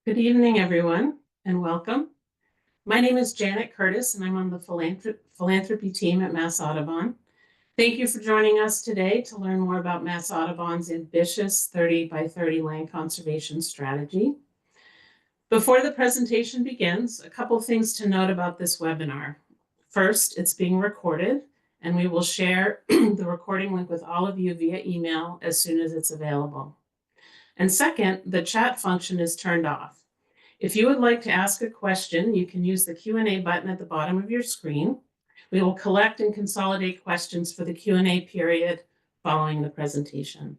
Good evening, everyone, and welcome. My name is Janet Curtis, and I'm on the philanthropy team at Mass Audubon. Thank you for joining us today to learn more about Mass Audubon's ambitious 30 by 30 land conservation strategy. Before the presentation begins, a couple things to note about this webinar. First, it's being recorded, and we will share the recording link with all of you via email as soon as it's available. And second, the chat function is turned off. If you would like to ask a question, you can use the Q&A button at the bottom of your screen. We will collect and consolidate questions for the Q&A period following the presentation.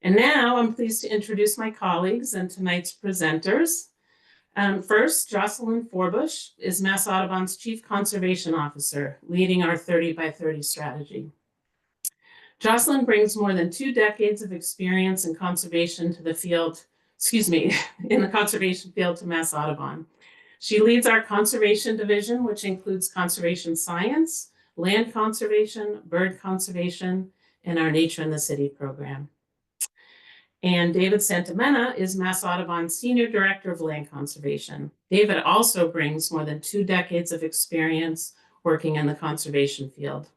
And now I'm pleased to introduce my colleagues and tonight's presenters. First, Jocelyn Forbush is Mass Audubon's Chief Conservation Officer, leading our 30 by 30 strategy. Jocelyn brings more than 2 decades of experience in conservation to the field, in the conservation field to Mass Audubon. She leads our conservation division, which includes conservation science, land conservation, bird conservation, and our Nature in the City program. And David Santamena is Mass Audubon's Senior Director of Land Conservation. David also brings more than 2 decades of experience working in the conservation field.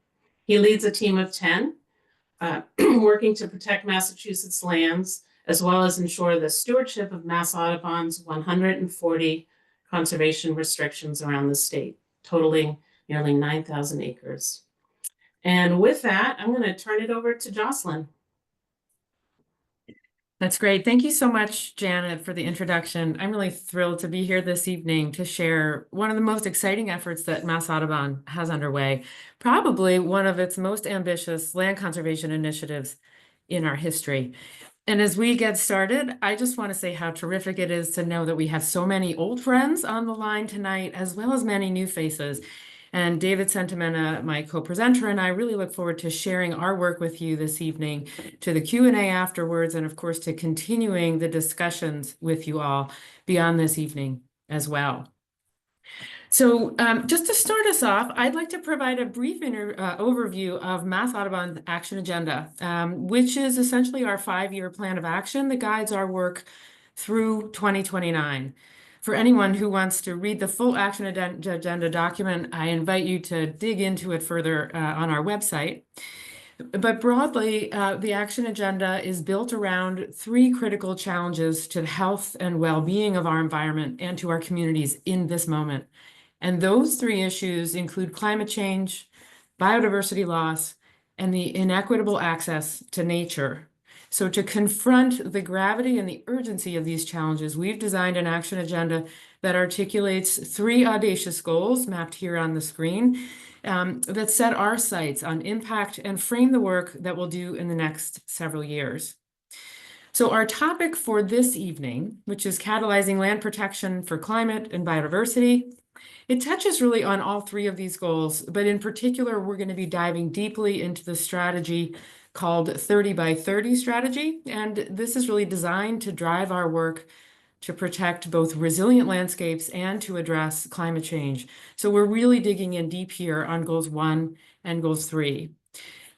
He leads a team of 10 working to protect Massachusetts lands, as well as ensure the stewardship of Mass Audubon's 140 conservation restrictions around the state, totaling nearly 9,000 acres. And with that, I'm going to turn it over to Jocelyn. That's great. Thank you so much, Janet, for the introduction. I'm really thrilled to be here this evening to share one of the most exciting efforts that Mass Audubon has underway, probably one of its most ambitious land conservation initiatives in our history. And as we get started, I just want to say how terrific it is to know that we have so many old friends on the line tonight, as well as many new faces. And David Santamena, my co-presenter, and I really look forward to sharing our work with you this evening, to the Q&A afterwards, and of course to continuing the discussions with you all beyond this evening as well. So just to start us off, I'd like to provide a brief overview of Mass Audubon's Action Agenda, which is essentially our 5-year plan of action that guides our work through 2029. For anyone who wants to read the full Action Agenda document, I invite you to dig into it further on our website. But broadly, the Action Agenda is built around 3 critical challenges to the health and well-being of our environment and to our communities in this moment. And those 3 issues include climate change, biodiversity loss, and the inequitable access to nature. So to confront the gravity and the urgency of these challenges, we've designed an action agenda that articulates 3 audacious goals mapped here on the screen that set our sights on impact and frame the work that we'll do in the next several years. So our topic for this evening, which is catalyzing land protection for climate and biodiversity, it touches really on all 3 of these goals, but in particular, we're going to be diving deeply into the strategy called 30 by 30 strategy. And this is really designed to drive our work to protect both resilient landscapes and to address climate change. So we're really digging in deep here on goals 1 and goals 3.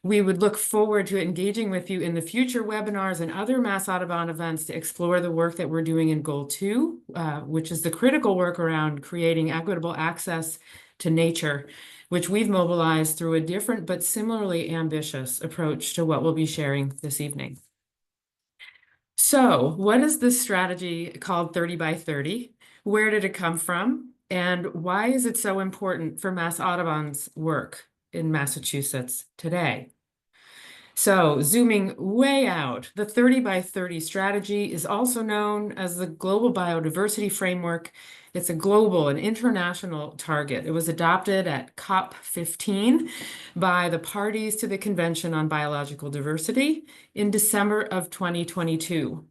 We would look forward to engaging with you in the future webinars and other Mass Audubon events to explore the work that we're doing in Goal 2, which is the critical work around creating equitable access to nature, which we've mobilized through a different but similarly ambitious approach to what we'll be sharing this evening. So what is this strategy called 30 by 30? Where did it come from? And why is it so important for Mass Audubon's work in Massachusetts today? So zooming way out, the 30 by 30 strategy is also known as the Global Biodiversity Framework. It's a global and international target. It was adopted at COP15 by the parties to the Convention on Biological Diversity in December of 2022.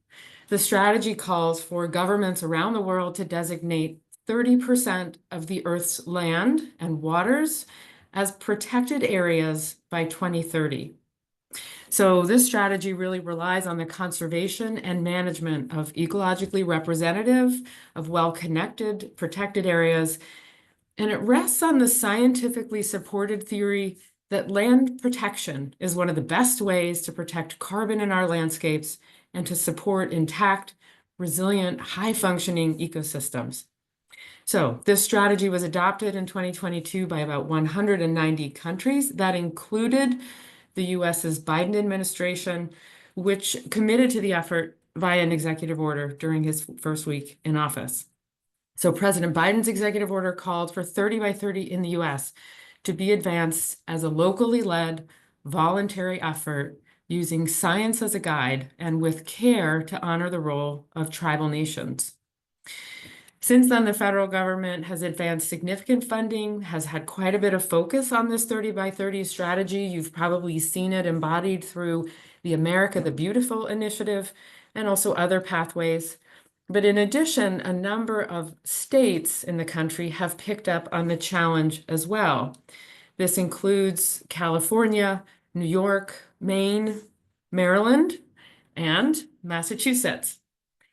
The strategy calls for governments around the world to designate 30% of the Earth's land and waters as protected areas by 2030. So this strategy really relies on the conservation and management of ecologically representative, of well-connected, protected areas, and it rests on the scientifically supported theory that land protection is one of the best ways to protect carbon in our landscapes and to support intact, resilient, high-functioning ecosystems. So this strategy was adopted in 2022 by about 190 countries. That included the US's Biden administration, which committed to the effort via an executive order during his first week in office. So President Biden's executive order called for 30 by 30 in the US to be advanced as a locally led, voluntary effort using science as a guide and with care to honor the role of tribal nations. Since then, the federal government has advanced significant funding, has had quite a bit of focus on this 30 by 30 strategy. You've probably seen it embodied through the America the Beautiful initiative and also other pathways. But in addition, a number of states in the country have picked up on the challenge as well. This includes California, New York, Maine, Maryland, and Massachusetts.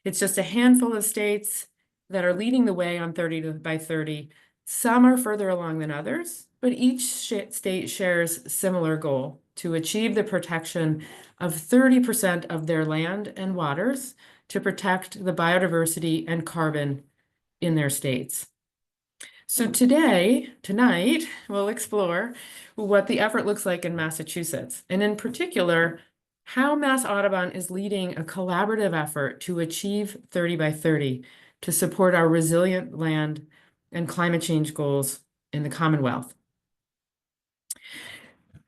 It's just a handful of states that are leading the way on 30 by 30. Some are further along than others, but each state shares similar goal to achieve the protection of 30% of their land and waters to protect the biodiversity and carbon in their states. So tonight, we'll explore what the effort looks like in Massachusetts, and in particular, how Mass Audubon is leading a collaborative effort to achieve 30 by 30 to support our resilient land and climate change goals in the Commonwealth.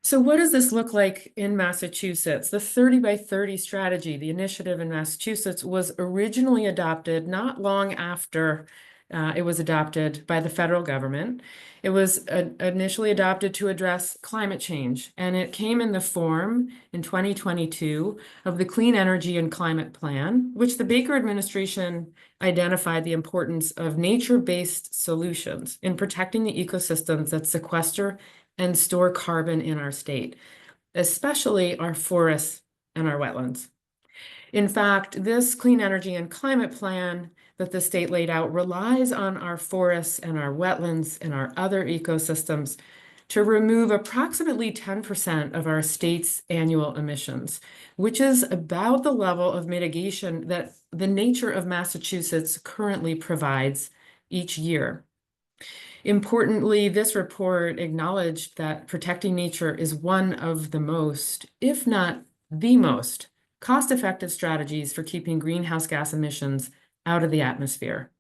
So what does this look like in Massachusetts? The 30 by 30 strategy, the initiative in Massachusetts, was originally adopted not long after it was adopted by the federal government. It was initially adopted to address climate change, and it came in the form in 2022 of the Clean Energy and Climate Plan, which the Baker administration identified the importance of nature-based solutions in protecting the ecosystems that sequester and store carbon in our state, especially our forests and our wetlands. In fact, this Clean Energy and Climate Plan that the state laid out relies on our forests and our wetlands and our other ecosystems to remove approximately 10% of our state's annual emissions, which is about the level of mitigation that the nature of Massachusetts currently provides each year. Importantly, this report acknowledged that protecting nature is one of the most, if not the most, cost-effective strategies for keeping greenhouse gas emissions out of the atmosphere.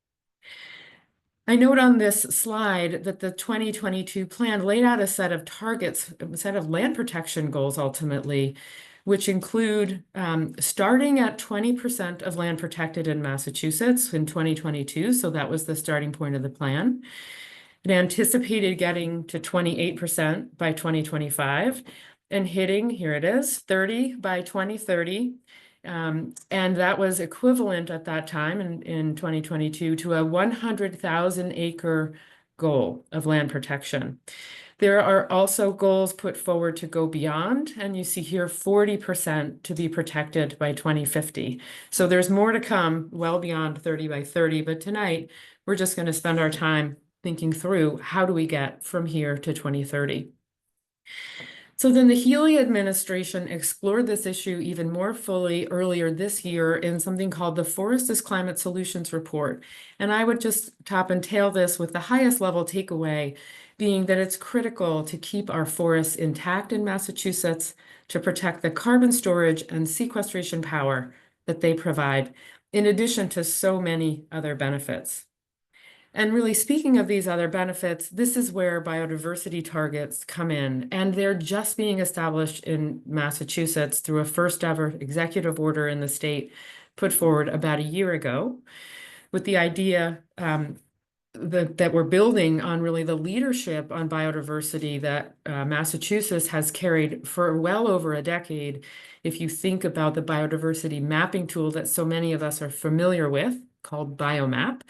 I note on this slide that the 2022 plan laid out a set of targets, a set of land protection goals ultimately, which include starting at 20% of land protected in Massachusetts in 2022. So that was the starting point of the plan. It anticipated getting to 28% by 2025 and hitting, here it is, 30 by 2030. And that was equivalent at that time in 2022 to a 100,000 acre goal of land protection. There are also goals put forward to go beyond, and you see here 40% to be protected by 2050. So there's more to come well beyond 30 by 30, but tonight we're just going to spend our time thinking through how do we get from here to 2030. So then the Healy administration explored this issue even more fully earlier this year in something called the Forest as Climate Solutions Report. And I would just top and tail this with the highest level takeaway being that it's critical to keep our forests intact in Massachusetts to protect the carbon storage and sequestration power that they provide, in addition to so many other benefits. And really speaking of these other benefits, this is where biodiversity targets come in, and they're just being established in Massachusetts through a first ever executive order in the state put forward about a year ago with the idea that we're building on really the leadership on biodiversity that Massachusetts has carried for well over a decade. If you think about the biodiversity mapping tool that so many of us are familiar with, called BioMap,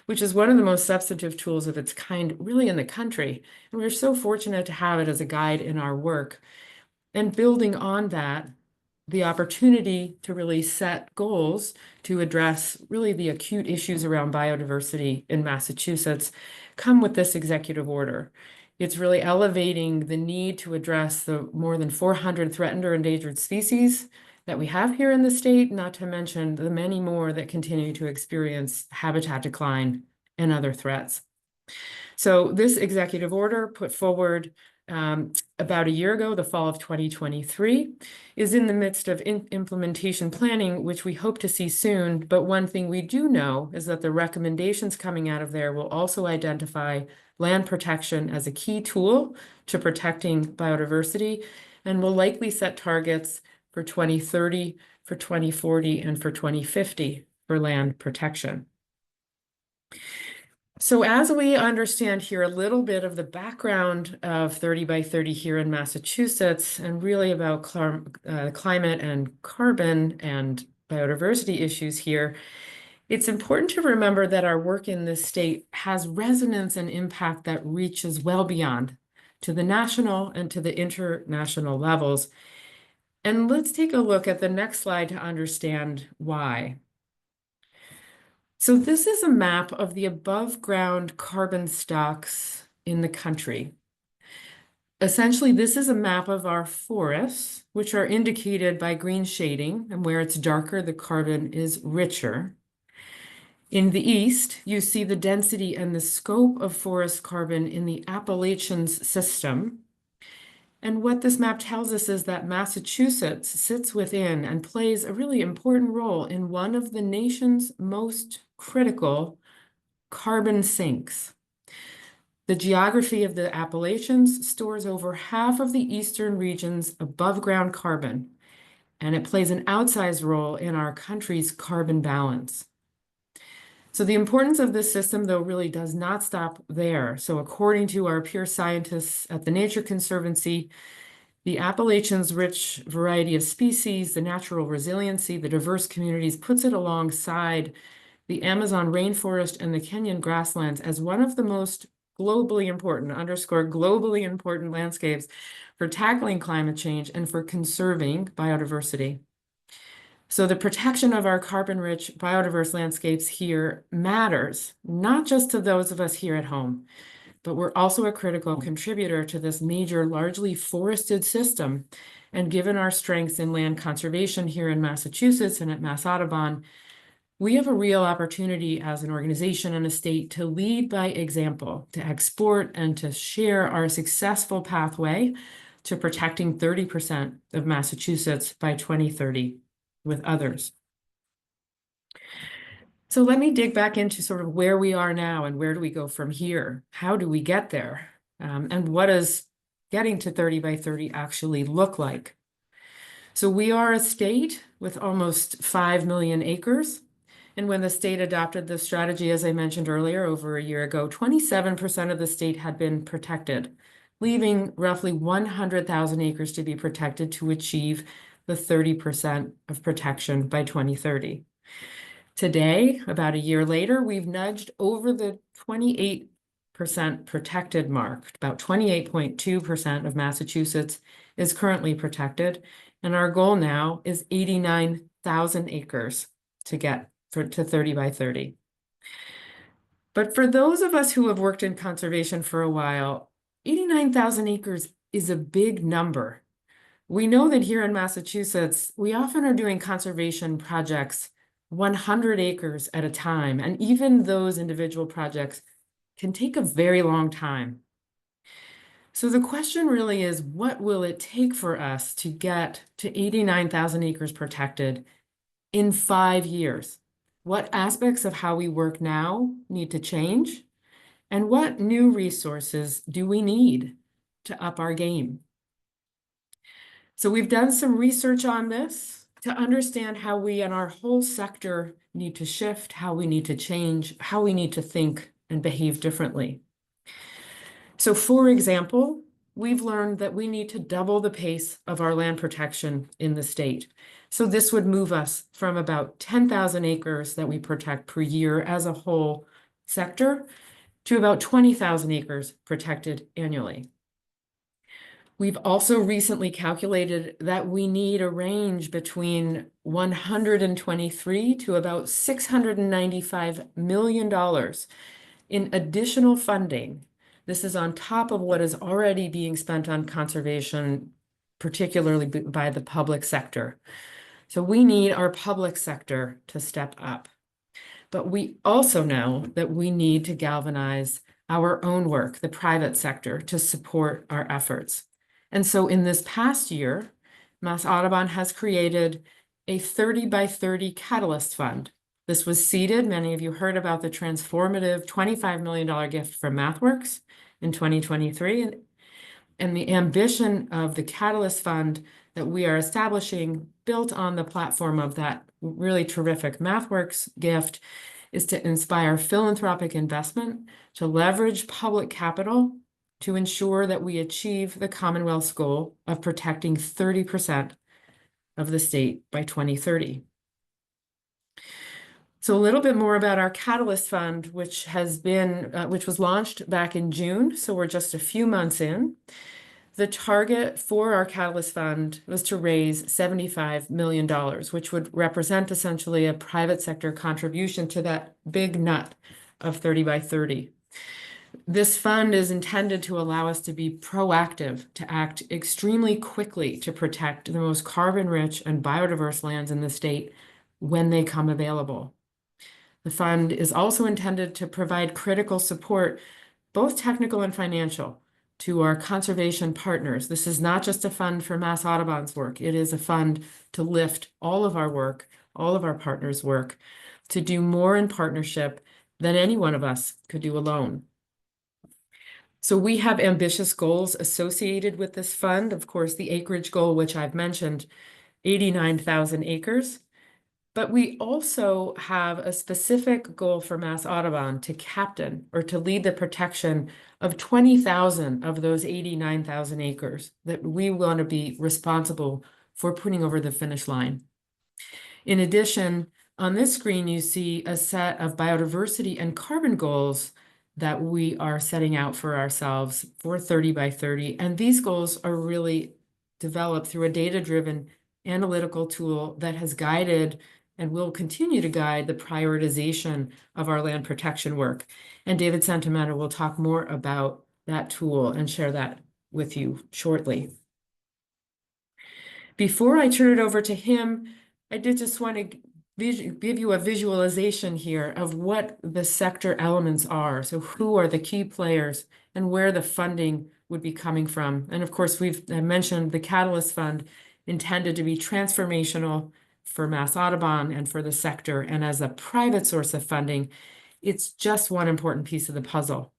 which is one of the most substantive tools of its kind really in the country. And we're so fortunate to have it as a guide in our work. And building on that, the opportunity to really set goals to address really the acute issues around biodiversity in Massachusetts come with this executive order. It's really elevating the need to address the more than 400 threatened or endangered species that we have here in the state, not to mention the many more that continue to experience habitat decline and other threats. So this executive order put forward about a year ago, the fall of 2023, is in the midst of implementation planning, which we hope to see soon. But one thing we do know is that the recommendations coming out of there will also identify land protection as a key tool to protecting biodiversity, and will likely set targets for 2030, for 2040, and for 2050 for land protection. So as we understand here a little bit of the background of 30 by 30 here in Massachusetts, and really about climate and carbon and biodiversity issues here, it's important to remember that our work in this state has resonance and impact that reaches well beyond to the national and to the international levels. And let's take a look at the next slide to understand why. So this is a map of the above ground carbon stocks in the country. Essentially, this is a map of our forests, which are indicated by green shading, and where it's darker, the carbon is richer. In the east, you see the density and the scope of forest carbon in the Appalachians system. And what this map tells us is that Massachusetts sits within and plays a really important role in one of the nation's most critical carbon sinks. The geography of the Appalachians stores over half of the eastern region's above ground carbon, and it plays an outsized role in our country's carbon balance. So the importance of this system, though, really does not stop there. So according to our peer scientists at the Nature Conservancy, the Appalachians' rich variety of species, the natural resiliency, the diverse communities, puts it alongside the Amazon rainforest and the Kenyan grasslands as one of the most globally important, underscore globally important landscapes for tackling climate change and for conserving biodiversity. So the protection of our carbon-rich biodiverse landscapes here matters, not just to those of us here at home, but we're also a critical contributor to this major, largely forested system. And given our strengths in land conservation here in Massachusetts and at Mass Audubon, we have a real opportunity as an organization and a state to lead by example, to export and to share our successful pathway to protecting 30% of Massachusetts by 2030 with others. So let me dig back into sort of where we are now and where do we go from here? How do we get there? And what does getting to 30 by 30 actually look like? So we are a state with almost 5 million acres. And when the state adopted this strategy, as I mentioned earlier, over a year ago, 27% of the state had been protected, leaving roughly 100,000 acres to be protected to achieve the 30% of protection by 2030. Today, about a year later, we've nudged over the 28% protected mark. About 28.2% of Massachusetts is currently protected, and our goal now is 89,000 acres to get to 30 by 30. But for those of us who have worked in conservation for a while, 89,000 acres is a big number. We know that here in Massachusetts, we often are doing conservation projects 100 acres at a time, and even those individual projects can take a very long time. So the question really is, what will it take for us to get to 89,000 acres protected in 5 years? What aspects of how we work now need to change? And what new resources do we need to up our game? So we've done some research on this to understand how we and our whole sector need to shift, how we need to change, how we need to think and behave differently. So for example, we've learned that we need to double the pace of our land protection in the state. So this would move us from about 10,000 acres that we protect per year as a whole sector to about 20,000 acres protected annually. We've also recently calculated that we need a range between $123 to about $695 million in additional funding. This is on top of what is already being spent on conservation, particularly by the public sector. So we need our public sector to step up. But we also know that we need to galvanize our own work, the private sector, to support our efforts. And so in this past year, Mass Audubon has created a 30 by 30 Catalyst Fund. This was seeded. Many of you heard about the transformative $25 million gift from MathWorks in 2023. And the ambition of the Catalyst Fund that we are establishing, built on the platform of that really terrific MathWorks gift, is to inspire philanthropic investment, to leverage public capital to ensure that we achieve the Commonwealth's goal of protecting 30% of the state by 2030. So a little bit more about our Catalyst Fund, which was launched back in June. So we're just a few months in. The target for our Catalyst Fund was to raise $75 million, which would represent essentially a private sector contribution to that big nut of 30 by 30. This fund is intended to allow us to be proactive, to act extremely quickly to protect the most carbon-rich and biodiverse lands in the state when they come available. The fund is also intended to provide critical support, both technical and financial, to our conservation partners. This is not just a fund for Mass Audubon's work. It is a fund to lift all of our work, all of our partners' work, to do more in partnership than any one of us could do alone. So we have ambitious goals associated with this fund. Of course, the acreage goal, which I've mentioned, 89,000 acres. But we also have a specific goal for Mass Audubon to captain or to lead the protection of 20,000 of those 89,000 acres that we want to be responsible for putting over the finish line. In addition, on this screen, you see a set of biodiversity and carbon goals that we are setting out for ourselves for 30 by 30. And these goals are really developed through a data-driven analytical tool that has guided and will continue to guide the prioritization of our land protection work. And David Sentimenta will talk more about that tool and share that with you shortly. Before I turn it over to him, I did just want to give you a visualization here of what the sector elements are. So who are the key players and where the funding would be coming from. And of course, I mentioned the Catalyst Fund intended to be transformational for Mass Audubon and for the sector. And as a private source of funding, it's just one important piece of the puzzle.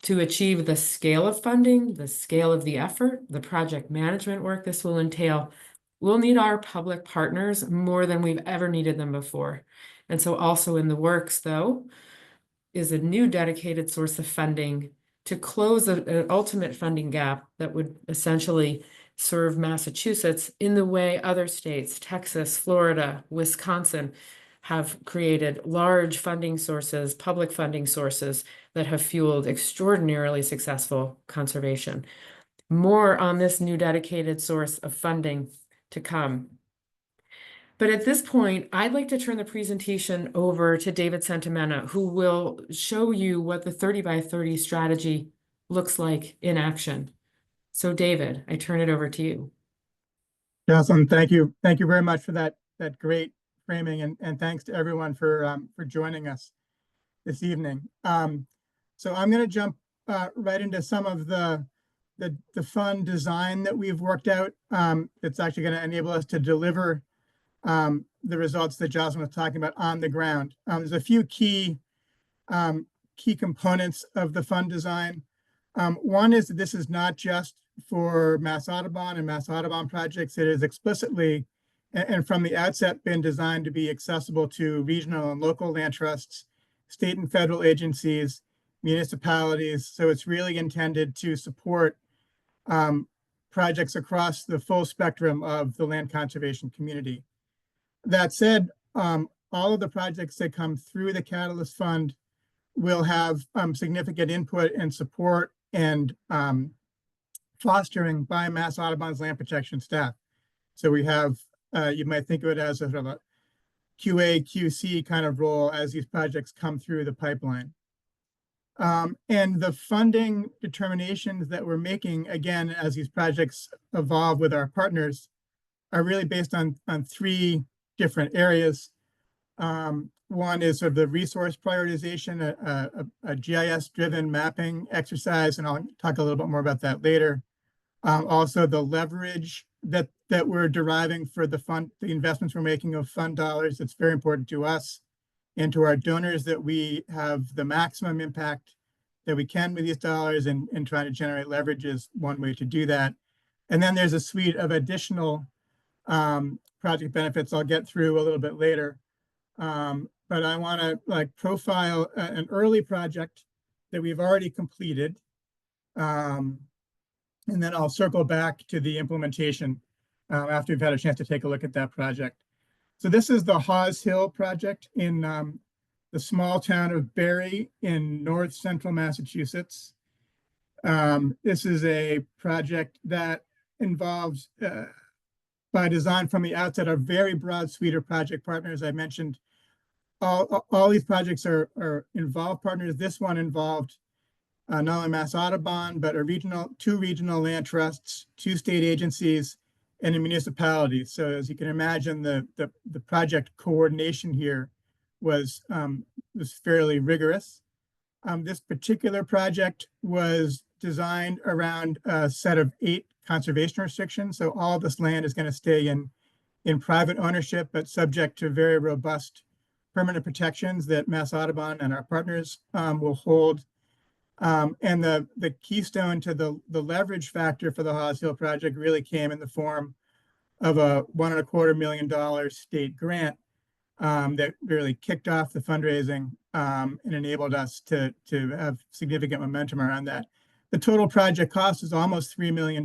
To achieve the scale of funding, the scale of the effort, the project management work this will entail, we'll need our public partners more than we've ever needed them before. And so also in the works, though, is a new dedicated source of funding to close an ultimate funding gap that would essentially serve Massachusetts in the way other states, Texas, Florida, Wisconsin, have created large funding sources, public funding sources that have fueled extraordinarily successful conservation. More on this new dedicated source of funding to come. But at this point, I'd like to turn the presentation over to David Sentimenta, who will show you what the 30 by 30 strategy looks like in action. So David, I turn it over to you. Jocelyn, thank you. Thank you very much for that great framing, and thanks to everyone for joining us this evening. So I'm going to jump right into some of the fund design that we've worked out. It's actually going to enable us to deliver the results that Jocelyn was talking about on the ground. There's a few key components of the fund design. One is that this is not just for Mass Audubon and Mass Audubon projects. It is explicitly and from the outset been designed to be accessible to regional and local land trusts, state and federal agencies, municipalities. So it's really intended to support projects across the full spectrum of the land conservation community. That said, all of the projects that come through the Catalyst Fund will have significant input and support and fostering by Mass Audubon's land protection staff. So we have, you might think of it as a sort of a QA, QC kind of role as these projects come through the pipeline. And the funding determinations that we're making, again, as these projects evolve with our partners, are really based on three different areas. One is sort of the resource prioritization, a GIS-driven mapping exercise, and I'll talk a little bit more about that later. Also, the leverage that we're deriving for the investments we're making of fund dollars. It's very important to us and to our donors that we have the maximum impact that we can with these dollars, and trying to generate leverage is one way to do that. And then there's a suite of additional project benefits I'll get through a little bit later. But I want to profile an early project that we've already completed. And then I'll circle back to the implementation after we've had a chance to take a look at that project. So this is the Haws Hill project in the small town of Barre in north central Massachusetts. This is a project that involves, by design from the outset, a very broad suite of project partners. I mentioned all these projects are involved partners. This one involved not only Mass Audubon, but two regional land trusts, 2 state agencies, and a municipality. So as you can imagine, the project coordination here was fairly rigorous. This particular project was designed around a set of 8 conservation restrictions. So all of this land is going to stay in private ownership, but subject to very robust permanent protections that Mass Audubon and our partners will hold. And the keystone to the leverage factor for the Haws Hill project really came in the form of a $1.25 million state grant that really kicked off the fundraising and enabled us to have significant momentum around that. The total project cost is almost $3 million.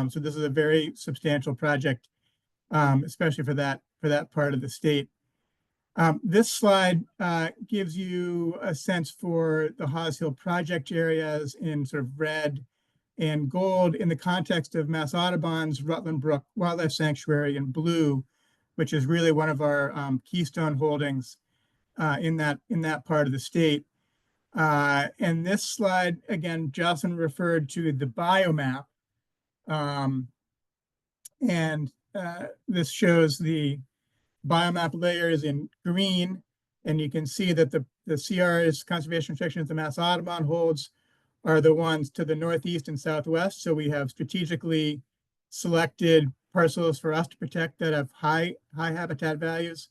So this is a very substantial project, especially for that part of the state. This slide gives you a sense for the Haws Hill project areas in sort of red and gold in the context of Mass Audubon's Rutland Brook Wildlife Sanctuary in blue, which is really one of our keystone holdings in that part of the state. And this slide, again, Jocelyn referred to the biomap. And this shows the biomap layers in green, and you can see that the CR's conservation restrictions the Mass Audubon holds are the ones to the northeast and southwest. So we have strategically selected parcels for us to protect that have high habitat values.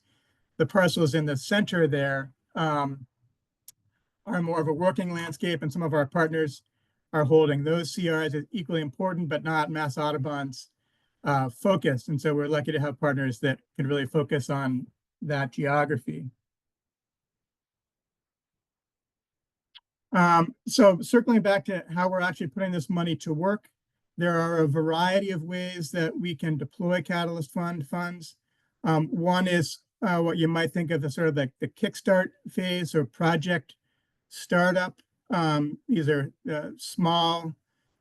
The parcels in the center there are more of a working landscape, and some of our partners are holding those CRs as equally important, but not Mass Audubon's focus. And so we're lucky to have partners that can really focus on that geography. So circling back to how we're actually putting this money to work, there are a variety of ways that we can deploy Catalyst Fund funds. One is what you might think of as sort of like the kickstart phase or project startup. These are small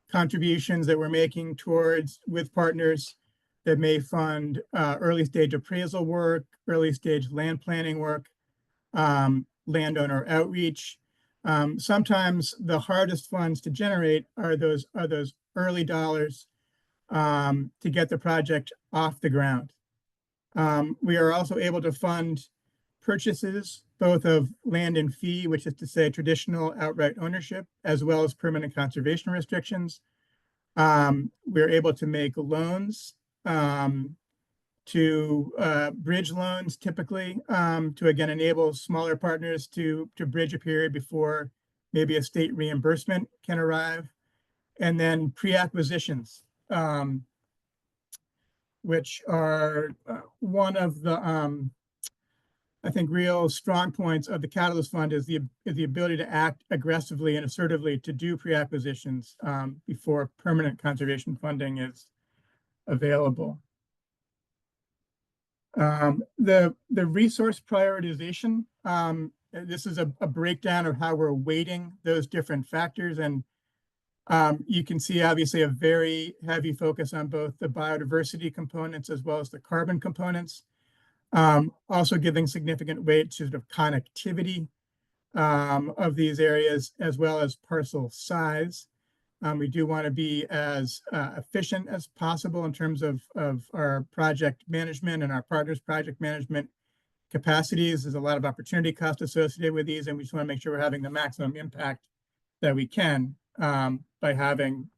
contributions that we're making towards with partners that may fund early stage appraisal work, early stage land planning work, landowner outreach. Sometimes the hardest funds to generate are those early dollars to get the project off the ground. We are also able to fund purchases both of land and fee, which is to say traditional outright ownership, as well as permanent conservation restrictions. We're able to make loans, to bridge loans typically, to again enable smaller partners to bridge a period before maybe a state reimbursement can arrive. And then pre-acquisitions, which are one of the I think real strong points of the Catalyst Fund is the ability to act aggressively and assertively to do pre-acquisitions before permanent conservation funding is available. The resource prioritization, this is a breakdown of how we're weighting those different factors. And you can see obviously a very heavy focus on both the biodiversity components as well as the carbon components. Also giving significant weight to the connectivity of these areas as well as parcel size. We do want to be as efficient as possible in terms of our project management and our partners' project management capacities. There's a lot of opportunity cost associated with these, and we just want to make sure we're having the maximum impact that we can by having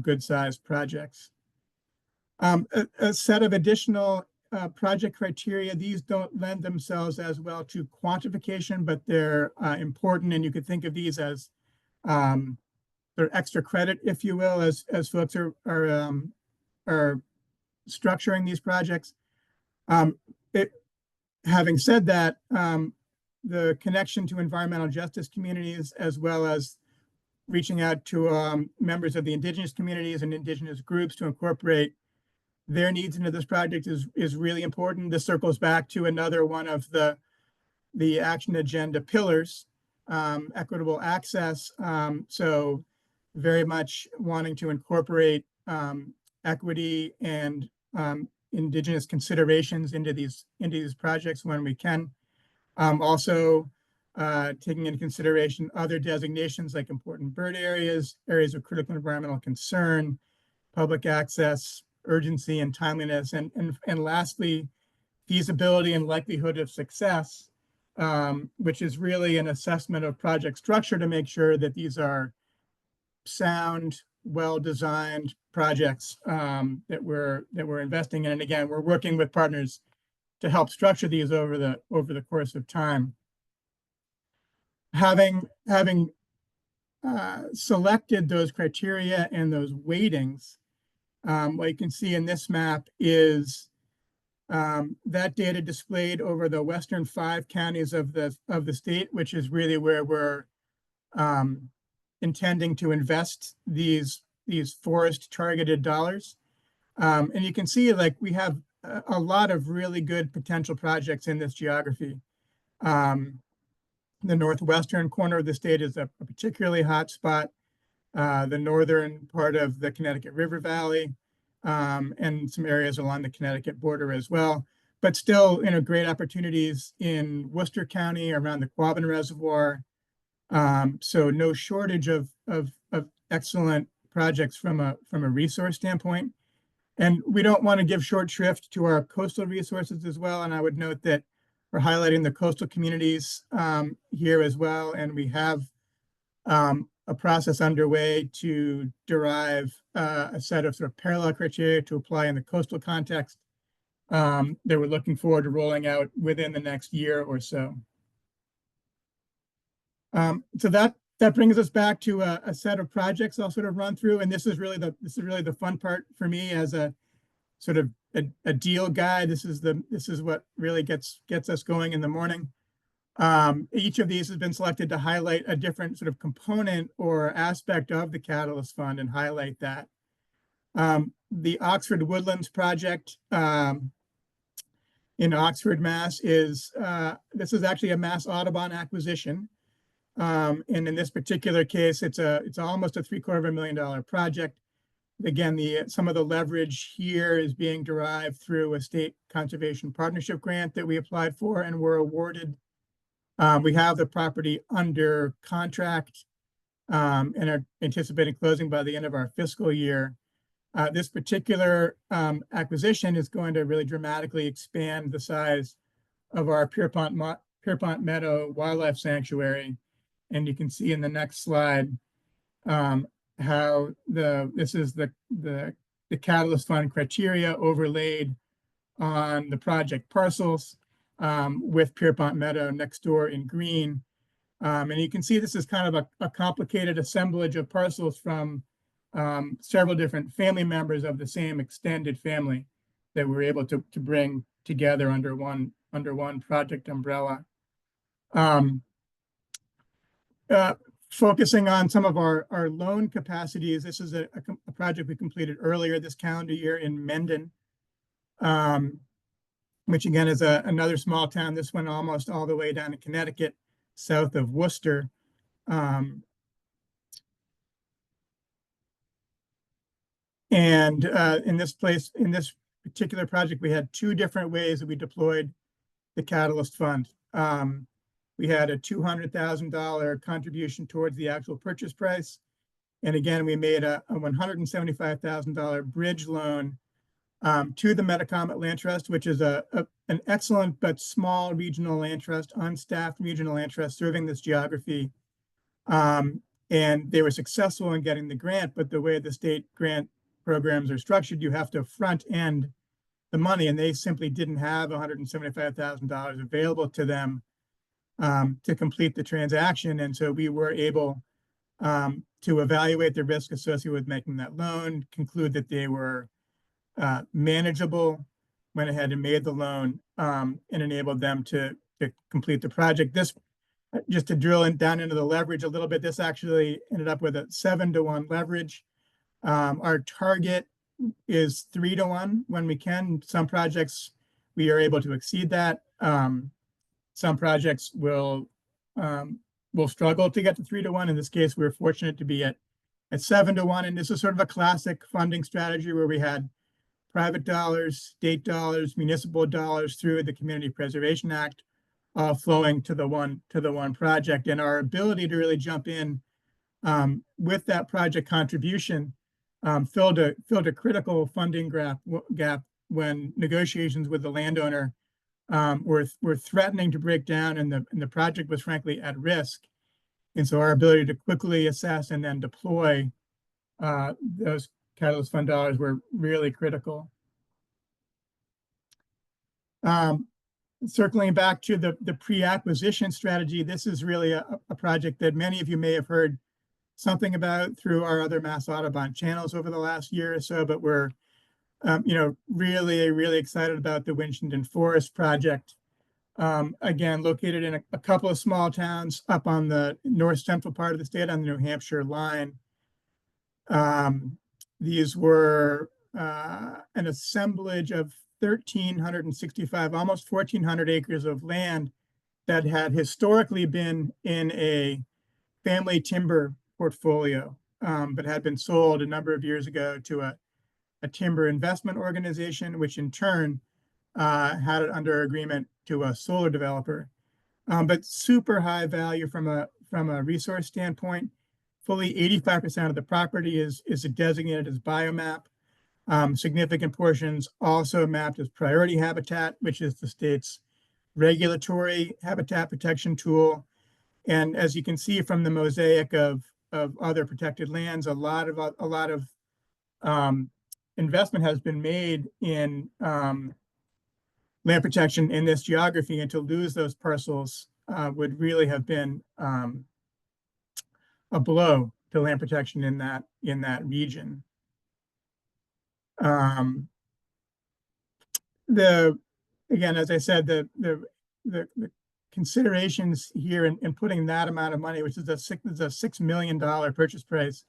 good-sized projects. A set of additional project criteria. These don't lend themselves as well to quantification, but they're important, and you could think of these as they're extra credit, if you will, as folks are structuring these projects. Having said that, the connection to environmental justice communities, as well as reaching out to members of the indigenous communities and indigenous groups to incorporate their needs into this project is really important. This circles back to another one of the action agenda pillars, equitable access. So very much wanting to incorporate equity and indigenous considerations into these projects when we can. Also taking into consideration other designations like important bird areas, areas of critical environmental concern, public access, urgency and timeliness, and lastly, feasibility and likelihood of success, which is really an assessment of project structure to make sure that these are sound, well-designed projects that we're investing in. And again, we're working with partners to help structure these over the course of time. Having selected those criteria and those weightings, what you can see in this map is that data displayed over the western 5 counties of the state, which is really where we're intending to invest these forest targeted dollars. And you can see like we have a lot of really good potential projects in this geography. The northwestern corner of the state is a particularly hot spot. The northern part of the Connecticut River Valley, and some areas along the Connecticut border as well. But still, great opportunities in Worcester County around the Quabbin Reservoir. So no shortage of excellent projects from a resource standpoint. And we don't want to give short shrift to our coastal resources as well. And I would note that we're highlighting the coastal communities here as well. And we have a process underway to derive a set of sort of parallel criteria to apply in the coastal context that we're looking forward to rolling out within the next year or so. So that brings us back to a set of projects I'll sort of run through, and this is really the fun part for me as a sort of a deal guy. This is what really gets us going in the morning. Each of these has been selected to highlight a different sort of component or aspect of the Catalyst Fund and highlight that. The Oxford Woodlands project in Oxford, Mass. This is actually a Mass Audubon acquisition. And in this particular case, it's almost a $750,000 project. Again, some of the leverage here is being derived through a state conservation partnership grant that we applied for and were awarded. We have the property under contract and are anticipating closing by the end of our fiscal year. This particular acquisition is going to really dramatically expand the size of our Pierpont Meadow Wildlife Sanctuary. And you can see in the next slide how this is the Catalyst Fund criteria overlaid on the project parcels with Pierpont Meadow next door in green. And you can see this is kind of a complicated assemblage of parcels from several different family members of the same extended family that we're able to bring together under one project umbrella. Focusing on some of our loan capacities, this is a project we completed earlier this calendar year in Mendon, which again is another small town. This one almost all the way down to Connecticut, south of Worcester. And in this particular project, we had 2 different ways that we deployed the Catalyst Fund. We had a $200,000 contribution towards the actual purchase price, And again, we made a $175,000 bridge loan to the Metacomet Land Trust, which is an excellent but small regional land trust, unstaffed regional land trust serving this geography. And they were successful in getting the grant, but the way the state grant programs are structured, you have to front end the money, and they simply didn't have $175,000 available to them to complete the transaction. And so we were able to evaluate the risk associated with making that loan, conclude that they were manageable, went ahead and made the loan and enabled them to complete the project. This, just to drill down into the leverage a little bit, this actually ended up with a 7-to-1 leverage. Our target is 3-to-1 when we can. Some projects we are able to exceed that. Some projects will struggle to get to 3-to-1. In this case, we're fortunate to be at 7-to-1, and this is sort of a classic funding strategy where we had private dollars, state dollars, municipal dollars through the Community Preservation Act, all flowing to the one project. And our ability to really jump in with that project contribution filled a critical funding gap when negotiations with the landowner were threatening to break down, and the project was frankly at risk. And so our ability to quickly assess and then deploy those Catalyst Fund dollars were really critical. Circling back to the pre-acquisition strategy, this is really a project that many of you may have heard something about through our other Mass Audubon channels over the last year or so, but we're really excited about the Winchendon Forest project. Again, located in a couple of small towns up on the north central part of the state on the New Hampshire line. These were an assemblage of 1,365, almost 1,400 acres of land that had historically been in a family timber portfolio, but had been sold a number of years ago to a timber investment organization, which in turn had it under agreement to a solar developer. But super high value from a resource standpoint. Fully 85% of the property is designated as biomap. Significant portions also mapped as priority habitat, which is the state's regulatory habitat protection tool. And as you can see from the mosaic of other protected lands, a lot of investment has been made in land protection in this geography, and to lose those parcels would really have been a blow to land protection in that region. Again, as I said, the considerations here in putting that amount of money, which is a $6 million purchase price,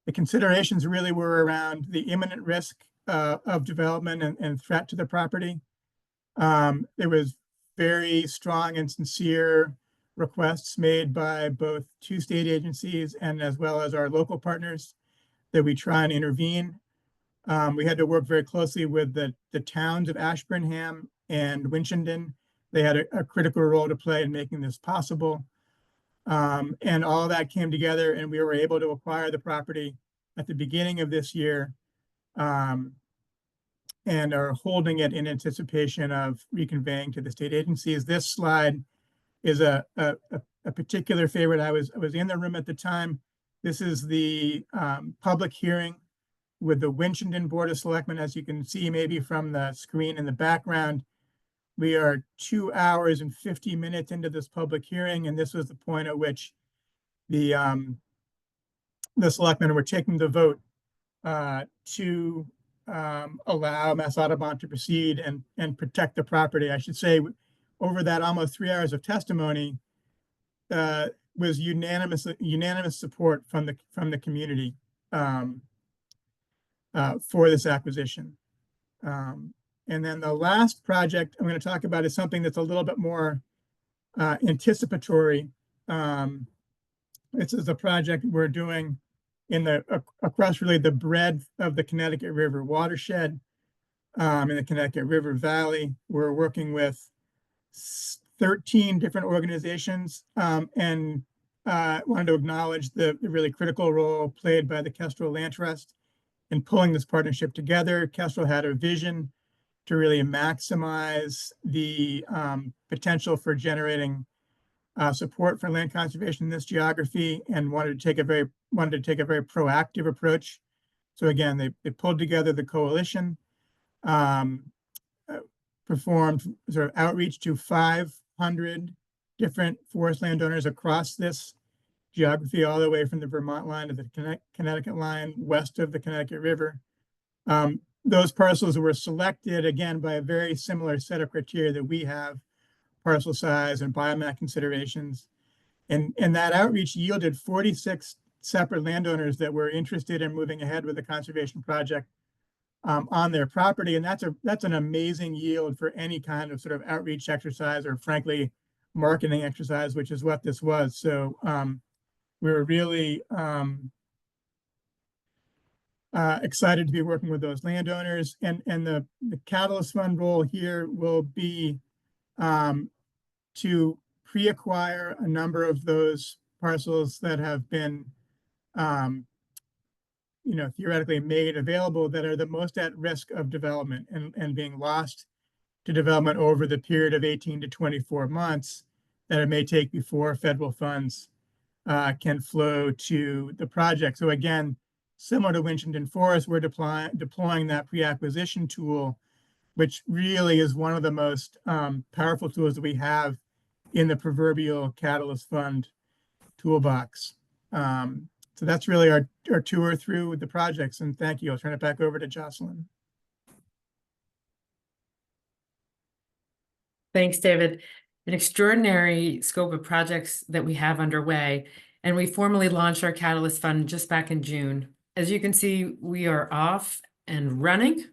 the considerations really were around the imminent risk of development and threat to the property. There was very strong and sincere requests made by both two state agencies and as well as our local partners that we try and intervene. We had to work very closely with the towns of Ashburnham and Winchendon. They had a critical role to play in making this possible. And all that came together, and we were able to acquire the property at the beginning of this year and are holding it in anticipation of reconveying to the state agencies. This slide is a particular favorite. I was in the room at the time. This is the public hearing with the Winchendon Board of Selectmen. As you can see maybe from the screen in the background, we are 2 hours and 50 minutes into this public hearing, and this was the point at which the selectmen were taking the vote to allow Mass Audubon to proceed and protect the property. I should say, over that almost 3 hours of testimony, was unanimous support from the community for this acquisition. And then the last project I'm going to talk about is something that's a little bit more anticipatory. This is a project we're doing across really the breadth of the Connecticut River watershed in the Connecticut River Valley. We're working with 13 different organizations and wanted to acknowledge the really critical role played by the Kestrel Land Trust in pulling this partnership together. Kestrel had a vision to really maximize the potential for generating support for land conservation in this geography, and wanted to take a very proactive approach. So again, they pulled together the coalition, performed sort of outreach to 500 different forest landowners across this geography, all the way from the Vermont line to the Connecticut line, west of the Connecticut River. Those parcels were selected again by a very similar set of criteria that we have: parcel size and biomass considerations. And that outreach yielded 46 separate landowners that were interested in moving ahead with the conservation project on their property. And that's an amazing yield for any kind of sort of outreach exercise, or frankly, marketing exercise, which is what this was. So we were really excited to be working with those landowners. And the Catalyst Fund role here will be to pre-acquire a number of those parcels that have been theoretically made available, that are the most at risk of development and being lost to development over the period of 18 to 24 months that it may take before federal funds can flow to the project. So again, similar to Winchendon Forest, we're deploying that pre-acquisition tool, which really is one of the most powerful tools that we have in the proverbial Catalyst Fund toolbox. So that's really our tour through the projects, and thank you. I'll turn it back over to Jocelyn. Thanks, David. An extraordinary scope of projects that we have underway, and we formally launched our Catalyst Fund just back in June. As you can see, we are off and running.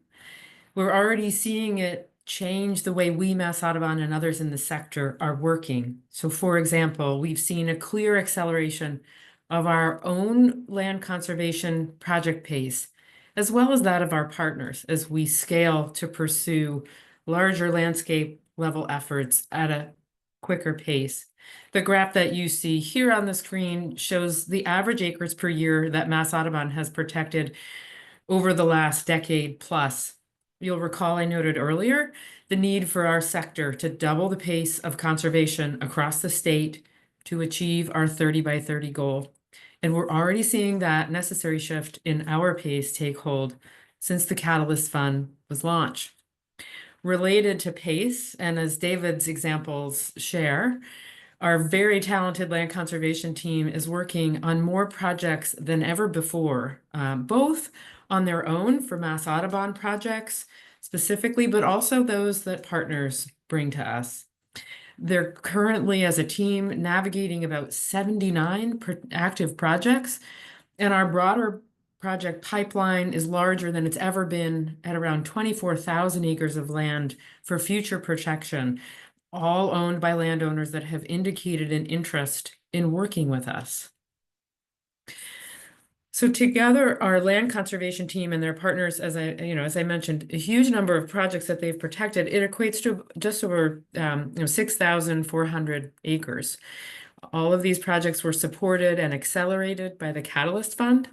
We're already seeing it change the way we, Mass Audubon, and others in the sector are working. So for example, we've seen a clear acceleration of our own land conservation project pace, as well as that of our partners, as we scale to pursue larger landscape level efforts at a quicker pace. The graph that you see here on the screen shows the average acres per year that Mass Audubon has protected over the last decade plus. You'll recall I noted earlier the need for our sector to double the pace of conservation across the state to achieve our 30 by 30 goal. And we're already seeing that necessary shift in our pace take hold since the Catalyst Fund was launched. Related to pace, and as David's examples share, our very talented land conservation team is working on more projects than ever before, both on their own for Mass Audubon projects specifically, but also those that partners bring to us. They're currently, as a team, navigating about 79 active projects, and our broader project pipeline is larger than it's ever been, at around 24,000 acres of land for future protection, all owned by landowners that have indicated an interest in working with us. So together, our land conservation team and their partners, as I mentioned, a huge number of projects that they've protected, it equates to just over 6,400 acres. All of these projects were supported and accelerated by the Catalyst Fund.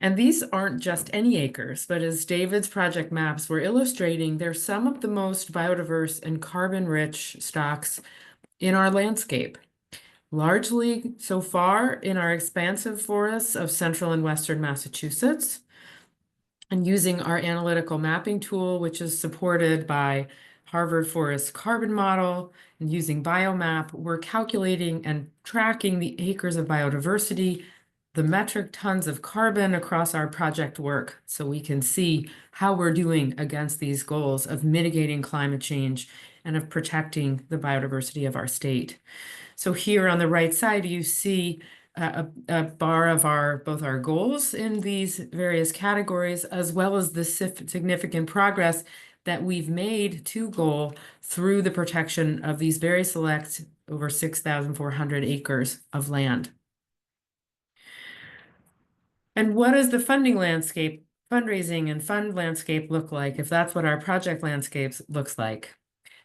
And these aren't just any acres, but as David's project maps were illustrating, they're some of the most biodiverse and carbon-rich stocks in our landscape. Largely so far in our expansive forests of central and western Massachusetts. And using our analytical mapping tool, which is supported by Harvard Forest Carbon Model, and using Biomap, we're calculating and tracking the acres of biodiversity, the metric tons of carbon across our project work, so we can see how we're doing against these goals of mitigating climate change and of protecting the biodiversity of our state. So here on the right side, you see a bar of both our goals in these various categories, as well as the significant progress that we've made to goal through the protection of these very select over 6,400 acres of land. And what does the funding landscape, fundraising and fund landscape look like if that's what our project landscapes looks like?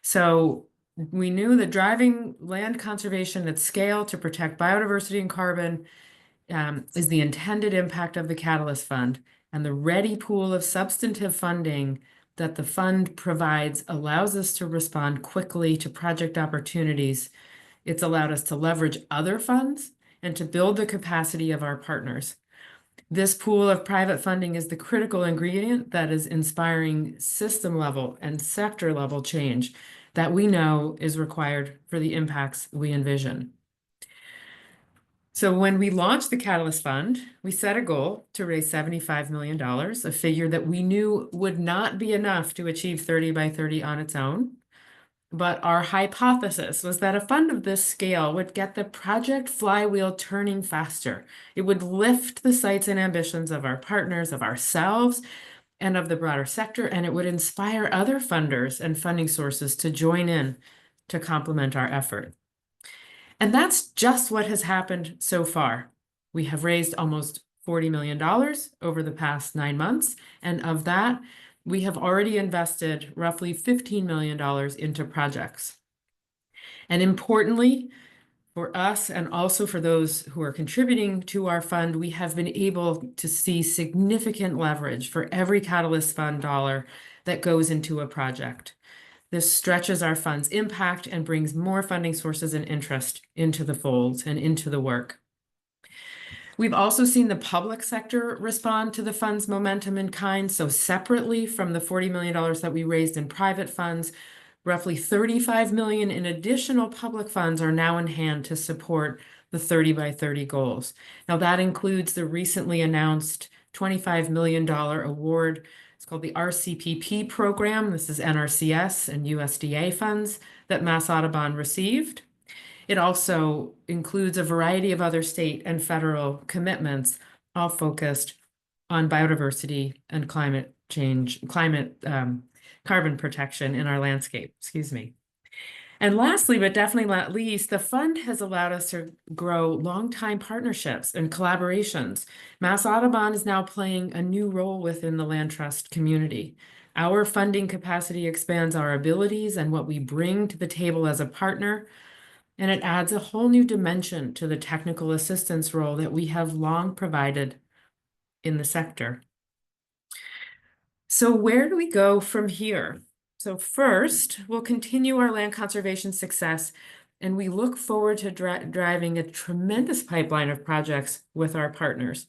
So We knew that driving land conservation at scale to protect biodiversity and carbon is the intended impact of the Catalyst Fund, and the ready pool of substantive funding that the fund provides allows us to respond quickly to project opportunities. It's allowed us to leverage other funds and to build the capacity of our partners. This pool of private funding is the critical ingredient that is inspiring system level and sector level change that we know is required for the impacts we envision. So when we launched the Catalyst Fund, we set a goal to raise $75 million, a figure that we knew would not be enough to achieve 30 by 30 on its own. But our hypothesis was that a fund of this scale would get the project flywheel turning faster. It would lift the sights and ambitions of our partners, of ourselves, and of the broader sector, and it would inspire other funders and funding sources to join in to complement our effort. And that's just what has happened so far. We have raised almost $40 million over the past 9 months, and of that, we have already invested roughly $15 million into projects. And importantly, for us and also for those who are contributing to our fund, we have been able to see significant leverage for every Catalyst Fund dollar that goes into a project. This stretches our fund's impact and brings more funding sources and interest into the fold and into the work. We've also seen the public sector respond to the fund's momentum in kind. So separately from the $40 million that we raised in private funds, roughly $35 million in additional public funds are now in hand to support the 30 by 30 goals. Now that includes the recently announced $25 million award. It's called the RCPP program. This is NRCS and USDA funds that Mass Audubon received. It also includes a variety of other state and federal commitments, all focused on biodiversity and climate change, carbon protection in our landscape, And lastly, but definitely not least, the fund has allowed us to grow longtime partnerships and collaborations. Mass Audubon is now playing a new role within the land trust community. Our funding capacity expands our abilities and what we bring to the table as a partner, and it adds a whole new dimension to the technical assistance role that we have long provided in the sector. So where do we go from here? So first, we'll continue our land conservation success, and we look forward to driving a tremendous pipeline of projects with our partners.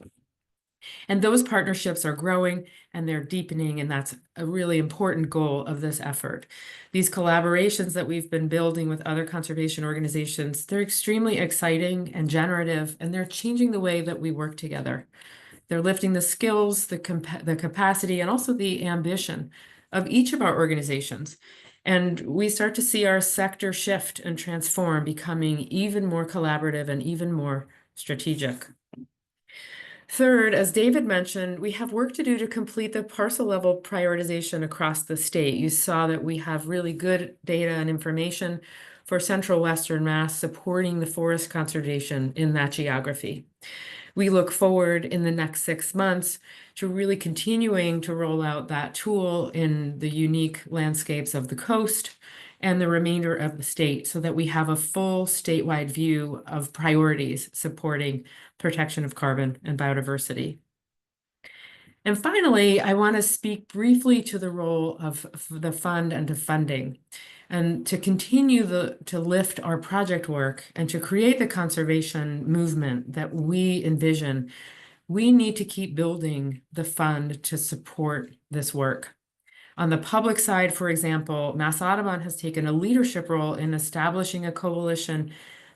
And those partnerships are growing and they're deepening, and that's a really important goal of this effort. These collaborations that we've been building with other conservation organizations, they're extremely exciting and generative, and they're changing the way that we work together. They're lifting the skills, the capacity, and also the ambition of each of our organizations. And we start to see our sector shift and transform, becoming even more collaborative and even more strategic. Third, as David mentioned, we have work to do to complete the parcel level prioritization across the state. You saw that we have really good data and information for Central Western Mass supporting the forest conservation in that geography. We look forward in the next 6 months to really continuing to roll out that tool in the unique landscapes of the coast and the remainder of the state so that we have a full statewide view of priorities supporting protection of carbon and biodiversity. And finally, I want to speak briefly to the role of the fund and to funding, and to continue to lift our project work and to create the conservation movement that we envision. We need to keep building the fund to support this work. On the public side, for example, Mass Audubon has taken a leadership role in establishing a coalition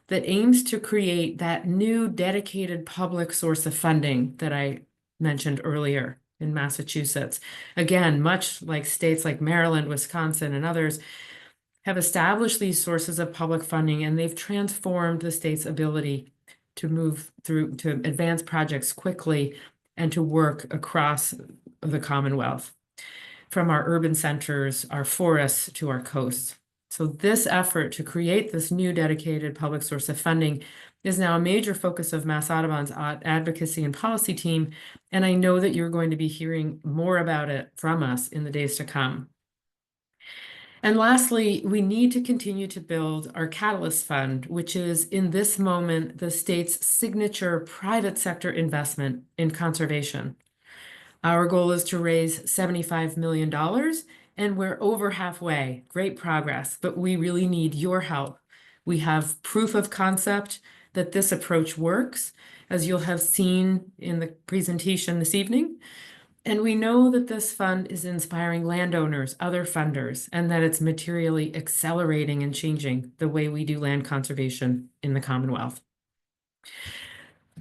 that aims to create that new dedicated public source of funding that I mentioned earlier in Massachusetts. Again, much like states like Maryland, Wisconsin, and others have established these sources of public funding, and they've transformed the state's ability to move through, to advance projects quickly and to work across the Commonwealth, from our urban centers, our forests, to our coasts. So this effort to create this new dedicated public source of funding is now a major focus of Mass Audubon's advocacy and policy team, and I know that you're going to be hearing more about it from us in the days to come. And lastly, we need to continue to build our Catalyst Fund, which is in this moment the state's signature private sector investment in conservation. Our goal is to raise $75 million, and we're over halfway. Great progress, but we really need your help. We have proof of concept that this approach works, as you'll have seen in the presentation this evening. And we know that this fund is inspiring landowners, other funders, and that it's materially accelerating and changing the way we do land conservation in the Commonwealth.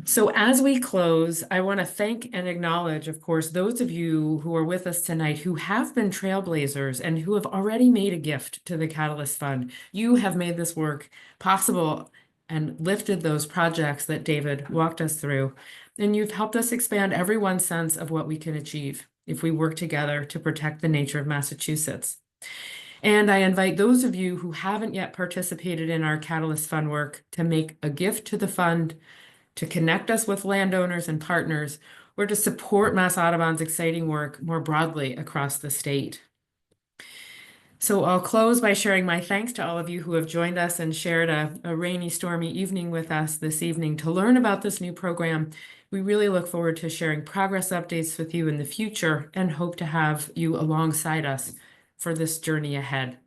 So as we close, I want to thank and acknowledge, of course, those of you who are with us tonight who have been trailblazers and who have already made a gift to the Catalyst Fund. You have made this work possible and lifted those projects that David walked us through. And you've helped us expand everyone's sense of what we can achieve if we work together to protect the nature of Massachusetts. And I invite those of you who haven't yet participated in our Catalyst Fund work to make a gift to the fund, to connect us with landowners and partners, or to support Mass Audubon's exciting work more broadly across the state. So I'll close by sharing my thanks to all of you who have joined us and shared a rainy, stormy evening with us this evening to learn about this new program. We really look forward to sharing progress updates with you in the future and hope to have you alongside us for this journey ahead.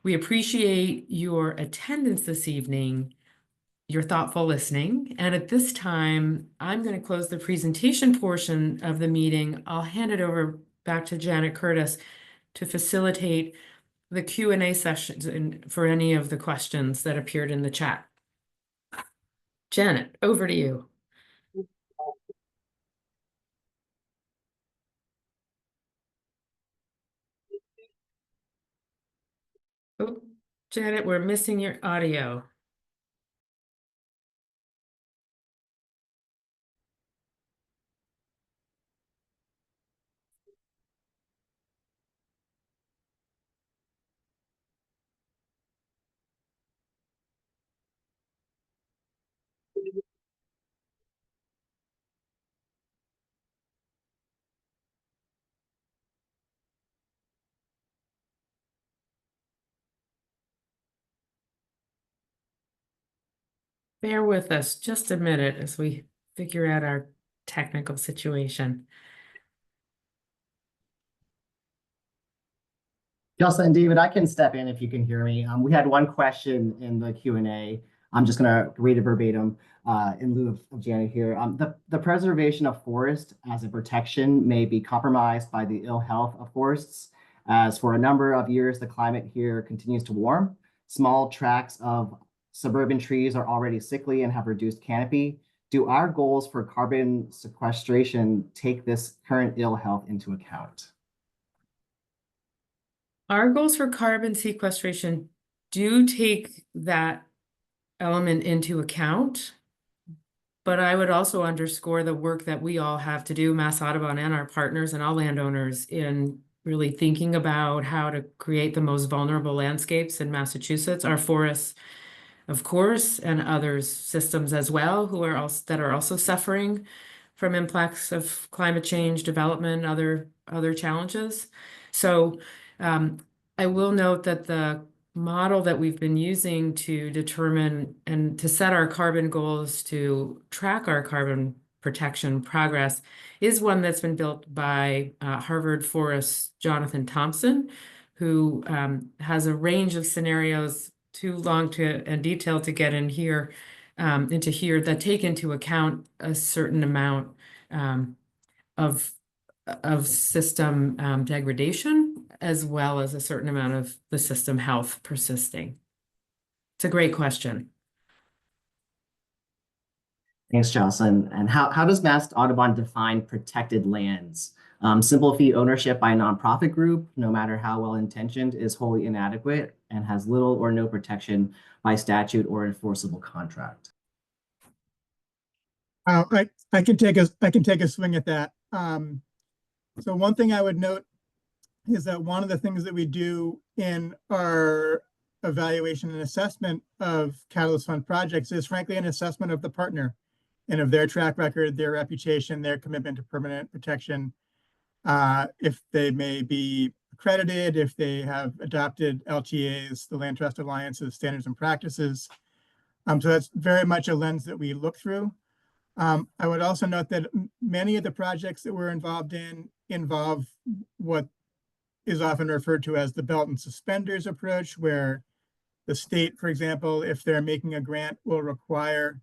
We appreciate your attendance this evening, your thoughtful listening. And at this time, I'm going to close the presentation portion of the meeting. I'll hand it over back to Janet Curtis to facilitate the Q&A sessions for any of the questions that appeared in the chat. Janet, over to you. Oh, Janet, we're missing your audio. Bear with us just a minute as we figure out our technical situation. Justin and David, I can step in if you can hear me. We had one question in the Q&A. I'm just going to read it verbatim in lieu of Janet here. The preservation of forest as a protection may be compromised by the ill health of forests, as for a number of years, the climate here continues to warm. Small tracts of suburban trees are already sickly and have reduced canopy. Do our goals for carbon sequestration take this current ill health into account? Our goals for carbon sequestration do take that element into account, but I would also underscore the work that we all have to do, Mass Audubon and our partners and all landowners, in really thinking about how to create the most vulnerable landscapes in Massachusetts, our forests, of course, and others systems as well, that are also suffering from impacts of climate change, development, other challenges. So I will note that the model that we've been using to determine and to set our carbon goals to track our carbon protection progress is one that's been built by Harvard Forest's Jonathan Thompson, who has a range of scenarios too long and detailed to get in here into here that take into account a certain amount of system degradation, as well as a certain amount of the system health persisting. It's a great question. Thanks, Jocelyn. And how does Mass Audubon define protected lands? Simple fee ownership by a nonprofit group, no matter how well-intentioned, is wholly inadequate and has little or no protection by statute or enforceable contract. I can take a swing at that. So one thing I would note is that one of the things that we do in our evaluation and assessment of Catalyst Fund projects is frankly an assessment of the partner and of their track record, their reputation, their commitment to permanent protection, if they may be accredited, if they have adopted LTAs, the Land Trust Alliance's standards and practices. So that's very much a lens that we look through. I would also note that many of the projects that we're involved in involve what is often referred to as the belt and suspenders approach, where the state, for example, if they're making a grant, will require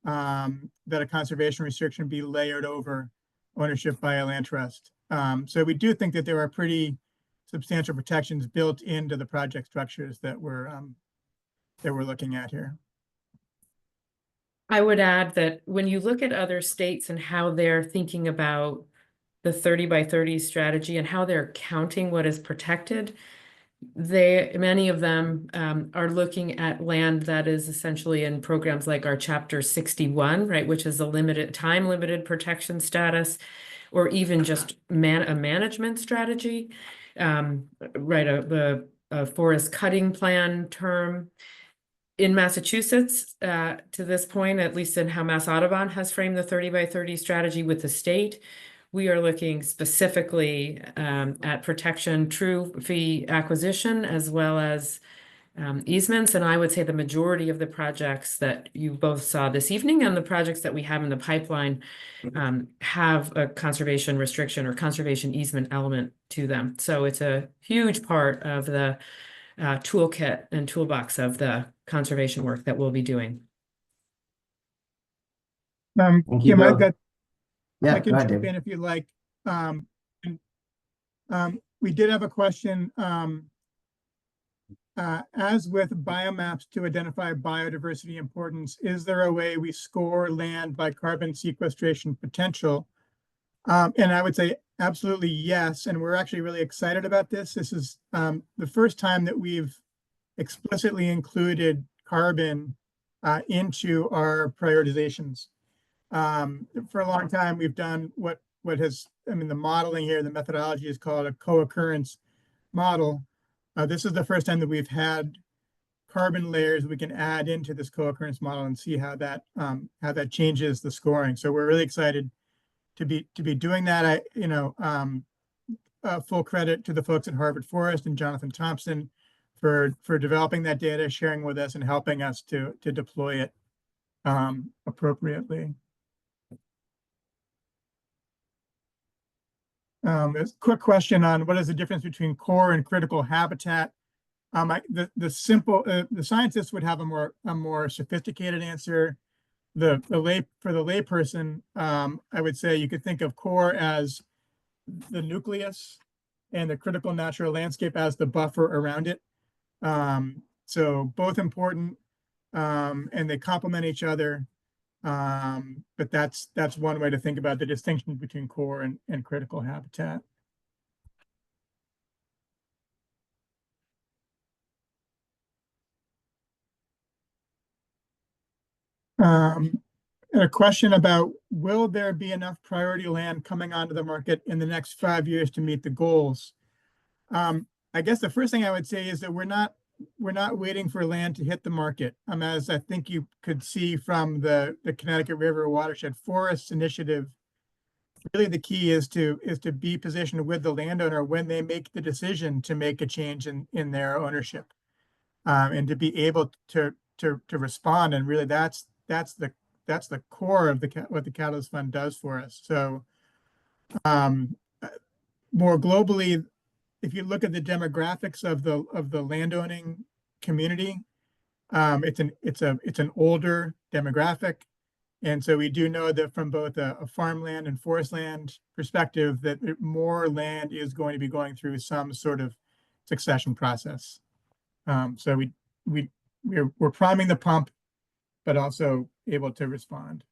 that a conservation restriction be layered over ownership by a land trust. So we do think that there are pretty substantial protections built into the project structures that we're looking at here. I would add that when you look at other states and how they're thinking about the 30 by 30 strategy and how they're counting what is protected, many of them are looking at land that is essentially in programs like our Chapter 61, right, which is a time-limited protection status, or even just a management strategy, right, a forest cutting plan term. In Massachusetts, to this point, at least in how Mass Audubon has framed the 30 by 30 strategy with the state, we are looking specifically at protection, true fee acquisition, as well as easements. And I would say the majority of the projects that you both saw this evening and the projects that we have in the pipeline have a conservation restriction or conservation easement element to them. So it's a huge part of the toolkit and toolbox of the conservation work that we'll be doing. Thank you Kim, I've both. got, Yeah, I go can ahead, jump David. in if you'd like. We did have a question. As with biomaps to identify biodiversity importance, is there a way we score land by carbon sequestration potential? And I would say absolutely yes. And we're actually really excited about this. This is the first time that we've explicitly included carbon into our prioritizations. For a long time, we've done what has, I mean, the modeling here, the methodology is called a co-occurrence model. This is the first time that we've had carbon layers we can add into this co-occurrence model and see how that changes the scoring. So we're really excited to be doing that. Full credit to the folks at Harvard Forest and Jonathan Thompson for developing that data, sharing with us, and helping us to deploy it appropriately. There's a quick question on what is the difference between core and critical habitat. The scientists would have a more sophisticated answer. For the layperson, I would say you could think of core as the nucleus and the critical natural landscape as the buffer around it. So both important, and they complement each other. But that's one way to think about the distinction between core and critical habitat. And a question about, will there be enough priority land coming onto the market in the next 5 years to meet the goals? I guess the first thing I would say is that we're not waiting for land to hit the market. As I think you could see from the Connecticut River Watershed Forests Initiative, really the key is to be positioned with the landowner when they make the decision to make a change in their ownership, and to be able to respond. And really that's the core of what the Catalyst Fund does for us. So more globally, if you look at the demographics of the landowning community, it's an older demographic, and so we do know that from both a farmland and forest land perspective, that more land is going to be going through some sort of succession process. So we're priming the pump, but also able to respond.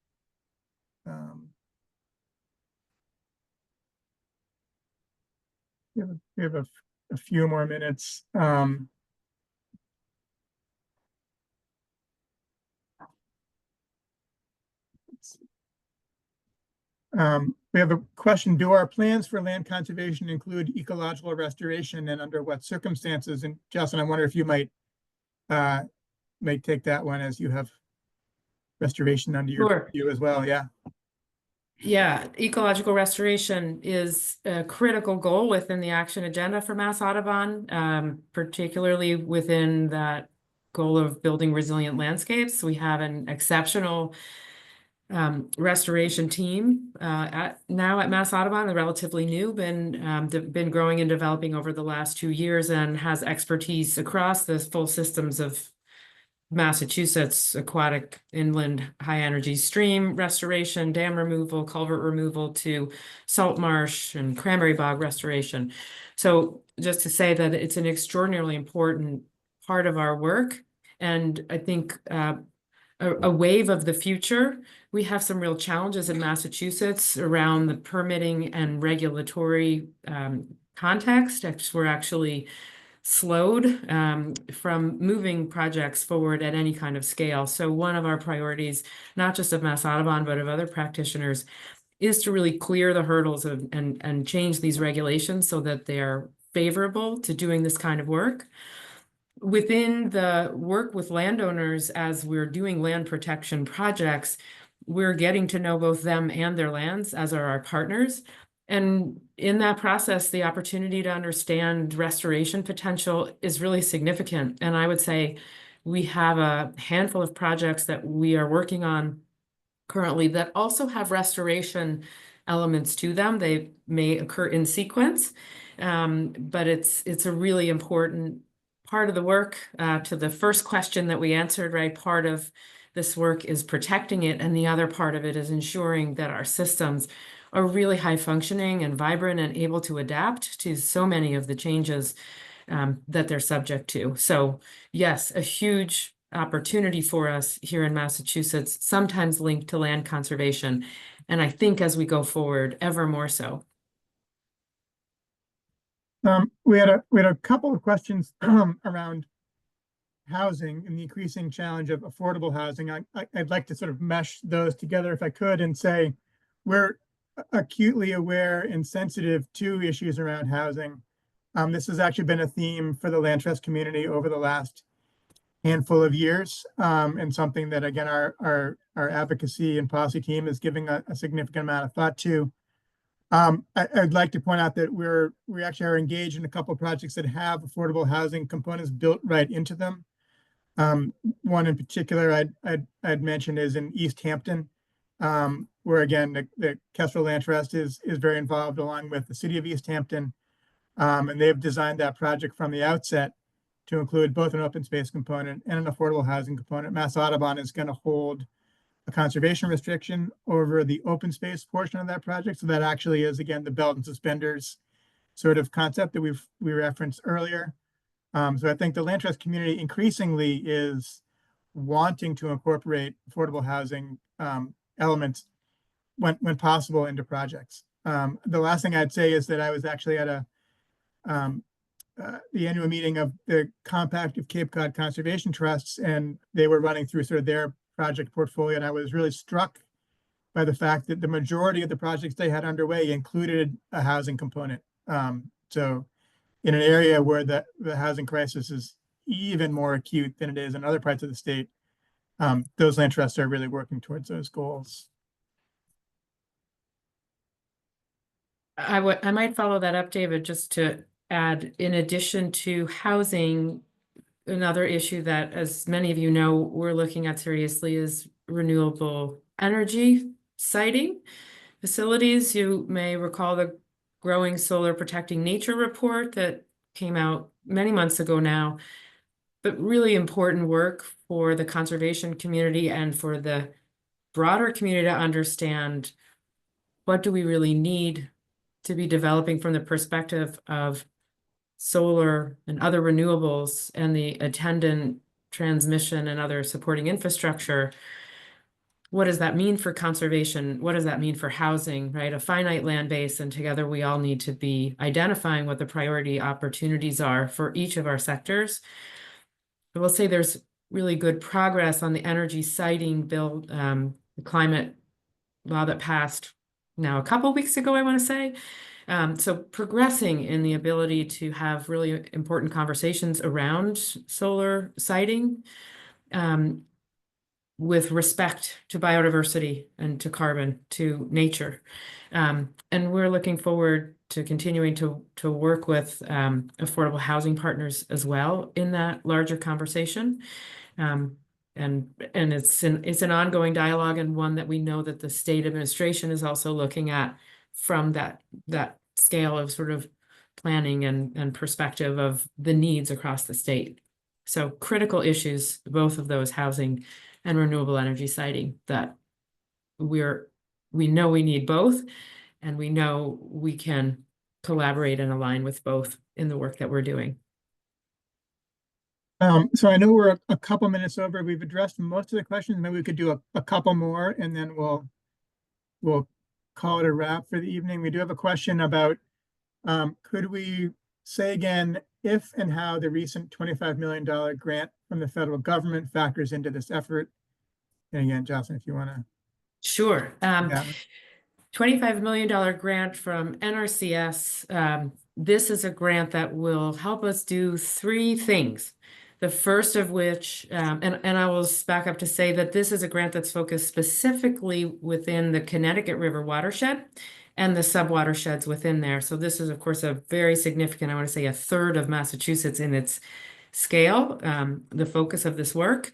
We have a few more minutes. We have a question: do our plans for land conservation include ecological restoration, and under what circumstances? And Justin, I wonder if you might take that one, as you have restoration under your Sure. view as well. Yeah. Yeah, ecological restoration is a critical goal within the action agenda for Mass Audubon, particularly within that goal of building resilient landscapes. We have an exceptional restoration team now at Mass Audubon, relatively new, been growing and developing over the last 2 years, and has expertise across the full systems of Massachusetts: aquatic, inland, high energy stream restoration, dam removal, culvert removal, to salt marsh and cranberry bog restoration. So just to say that it's an extraordinarily important part of our work. And I think a wave of the future. We have some real challenges in Massachusetts around the permitting and regulatory context. We're actually slowed from moving projects forward at any kind of scale. So one of our priorities, not just of Mass Audubon, but of other practitioners, is to really clear the hurdles and change these regulations so that they're favorable to doing this kind of work. Within the work with landowners, as we're doing land protection projects, we're getting to know both them and their lands, as are our partners. And in that process, the opportunity to understand restoration potential is really significant. And I would say we have a handful of projects that we are working on currently that also have restoration elements to them. They may occur in sequence, but it's a really important part of the work. To the first question that we answered, right, part of this work is protecting it, and the other part of it is ensuring that our systems are really high functioning and vibrant and able to adapt to so many of the changes that they're subject to. So yes, a huge opportunity for us here in Massachusetts, sometimes linked to land conservation. And I think as we go forward, ever more so. We had a couple of questions around housing and the increasing challenge of affordable housing. I'd like to sort of mesh those together if I could and say we're acutely aware and sensitive to issues around housing. This has actually been a theme for the land trust community over the last handful of years, and something that, again, our advocacy and policy team is giving a significant amount of thought to. I'd like to point out that we actually are engaged in a couple of projects that have affordable housing components built right into them. One in particular I'd mention is in East Hampton, where, again, the Kestrel Land Trust is very involved, along with the city of East Hampton, and they've designed that project from the outset to include both an open space component and an affordable housing component. Mass Audubon is going to hold a conservation restriction over the open space portion of that project. So that actually is, again, the belt and suspenders sort of concept that we referenced earlier. So I think the land trust community increasingly is wanting to incorporate affordable housing elements when possible into projects. The last thing I'd say is that I was actually at the annual meeting of the Compact of Cape Cod Conservation Trusts, and they were running through sort of their project portfolio, and I was really struck by the fact that the majority of the projects they had underway included a housing component. So in an area where the housing crisis is even more acute than it is in other parts of the state, those land trusts are really working towards those goals. I might follow that up, David, just to add, in addition to housing, another issue that, as many of you know, we're looking at seriously is renewable energy siting facilities. You may recall the Growing Solar Protecting Nature report that came out many months ago now, but really important work for the conservation community and for the broader community to understand what do we really need to be developing from the perspective of solar and other renewables and the attendant transmission and other supporting infrastructure. What does that mean for conservation? What does that mean for housing, right? A finite land base, and together we all need to be identifying what the priority opportunities are for each of our sectors. I will say there's really good progress on the energy siting bill, the climate law that passed now a couple of weeks ago, I want to say. So progressing in the ability to have really important conversations around solar siting. with respect to biodiversity and to carbon, to nature. And we're looking forward to continuing to work with affordable housing partners as well in that larger conversation. And it's an ongoing dialogue, and one that we know that the state administration is also looking at from that scale of sort of planning and perspective of the needs across the state. So critical issues, both of those, housing and renewable energy siting, that we know we need both, and we know we can collaborate and align with both in the work that we're doing. So I know we're a couple minutes over. We've addressed most of the questions. Maybe we could do a couple more, and then we'll call it a wrap for the evening. We do have a question about, could we say again if and how the recent $25 million grant from the federal government factors into this effort? And again, Jocelyn, if you want to. Sure. Yeah. $25 million grant from NRCS. This is a grant that will help us do 3 things. The first of which, and I will back up to say that this is a grant that's focused specifically within the Connecticut River watershed and the subwatersheds within there. So this is, of course, a very significant, I want to say a third of Massachusetts in its scale, the focus of this work.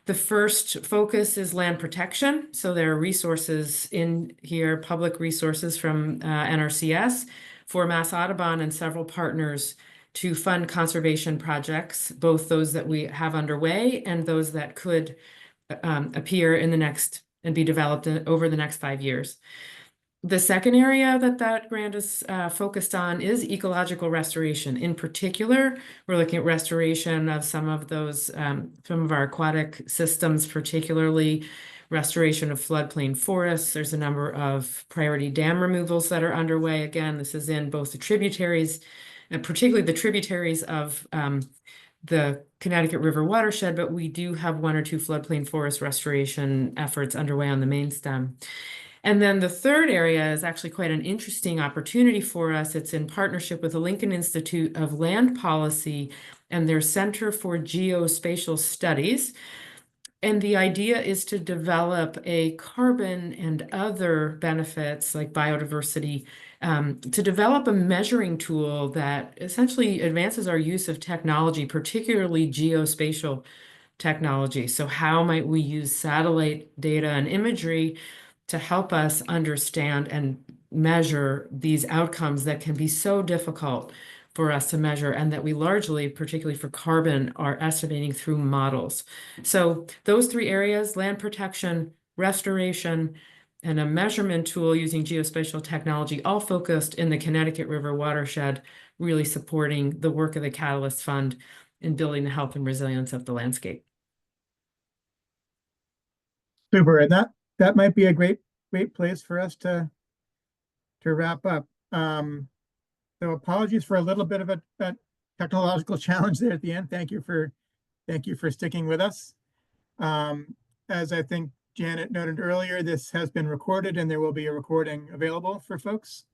The first focus is land protection. So there are resources in here, public resources from NRCS for Mass Audubon and several partners to fund conservation projects, both those that we have underway and those that could appear in the next and be developed over the next 5 years. The second area that grant is focused on is ecological restoration. In particular, we're looking at restoration of some of those, some of our aquatic systems, particularly restoration of floodplain forests. There's a number of priority dam removals that are underway. Again, this is in both the tributaries, and particularly the tributaries of the Connecticut River watershed, but we do have 1 or 2 floodplain forest restoration efforts underway on the main stem. And then the third area is actually quite an interesting opportunity for us. It's in partnership with the Lincoln Institute of Land Policy and their Center for Geospatial Studies. And the idea is to develop a carbon and other benefits like biodiversity, to develop a measuring tool that essentially advances our use of technology, particularly geospatial technology. So how might we use satellite data and imagery to help us understand and measure these outcomes that can be so difficult for us to measure, and that we largely, particularly for carbon, are estimating through models. So those 3 areas, land protection, restoration, and a measurement tool using geospatial technology, all focused in the Connecticut River watershed, really supporting the work of the Catalyst Fund in building the health and resilience of the landscape. Super, and that might be a great place for us to wrap up. So apologies for a little bit of a technological challenge there at the end. Thank you for sticking with us. As I think Janet noted earlier, this has been recorded, and there will be a recording available for folks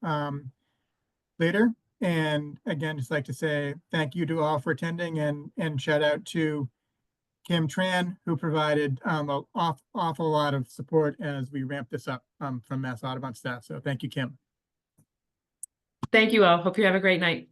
later. And again, just like to say thank you to all for attending, and shout out to Kim Tran, who provided an awful lot of support as we ramp this up from Mass Audubon staff. So thank you, Kim. Thank you all. Hope you have a great night.